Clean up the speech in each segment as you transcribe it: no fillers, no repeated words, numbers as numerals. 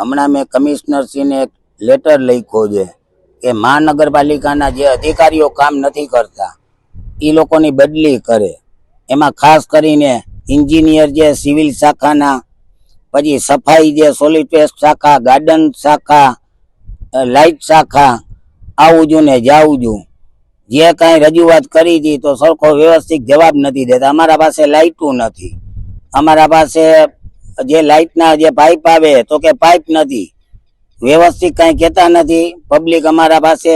હમણાં મેં કમિશનરશ્રીને એક લેટર લખ્યો છે કે મહાનગરપાલિકાના જે અધિકારીઓ કામ નથી કરતા એ લોકોની બદલી કરે. એમાં ખાસ કરીને એન્જિનિયર જે સિવિલ શાખાના, પછી સફાઈ જે સોલિડ વેસ્ટ શાખા, ગાર્ડન શાખા, લાઇટ શાખા, આવું છું ને જાવું છું. જે કાંઈ રજૂઆત કરી હતી તો સરખો વ્યવસ્થિત જવાબ નથી દેતા. અમારા પાસે લાઇટું નથી, અમારા પાસે જે લાઇટના જે પાઇપ આવે તો કે પાઇપ નથી, વ્યવસ્થિત કાંઈ કહેતા નથી. પબ્લિક અમારા પાસે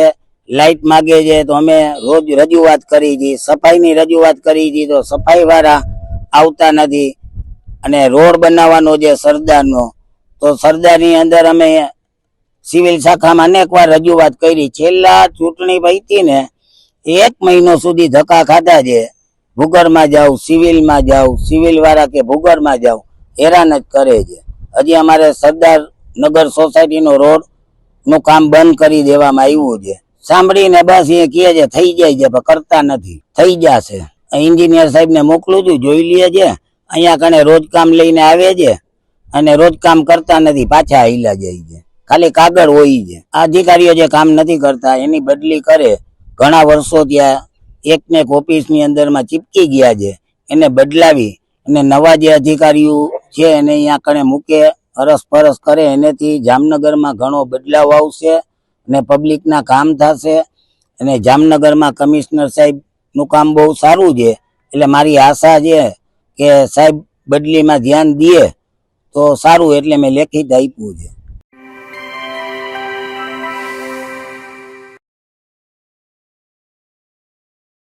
લાઇટ માગે છે તો અમે રોજ રજૂઆત કરી હતી. સફાઈની રજૂઆત કરી હતી તો સફાઈવાળા આવતા નથી. અને રોડ બનાવવાનો જે સરદારનો, તો સરદારની અંદર અમે સિવિલ શાખામાં અનેક વાર રજૂઆત કરી. છેલ્લા ચૂંટણી પૈકી ને 1 મહિનો સુધી ધક્કા ખાધા છે. ભૂગર્ભમાં જાઉં, સિવિલમાં જાઉં, સિવિલ વાળા કે ભૂગર્ભમાં જાઉં, હેરાન જ કરે છે. હજી અમારે સરદાર નગર સોસાયટીનો રોડ નું કામ બંધ કરી દેવામાં આવ્યું છે. સાંભળીને બસ એ કહે છે થઈ જાય છે, પણ કરતા નથી. થઈ જશે. એન્જિનિયર સાહેબને મોકલું છું, જોઈ લે છે. અહીંયા કને રોજ કામ લઈને આવે છે અને રોજ કામ કરતા નથી, પાછા હાલ્યા જાય છે. ખાલી કાગળ હોય છે. અધિકારીઓ જે કામ નથી કરતા એની બદલી કરે. ઘણા વર્ષો ત્યાં એકને એક ઓફિસની અંદરમાં ચીપકી ગયા છે, એને બદલાવી અને નવા જે અધિકારીઓ છે એને અહીંયા કણે મૂકે, અરસપરસ કરે. એનેથી જામનગરમાં ઘણો બદલાવ આવશે અને પબ્લિકના કામ થશે. અને જામનગરમાં કમિશનર સાહેબનું કામ બહુ સારું છે. એટલે મારી આશા છે કે સાહેબ બદલીમાં ધ્યાન દે તો સારું. એટલે મેં લેખિત આપ્યું છે.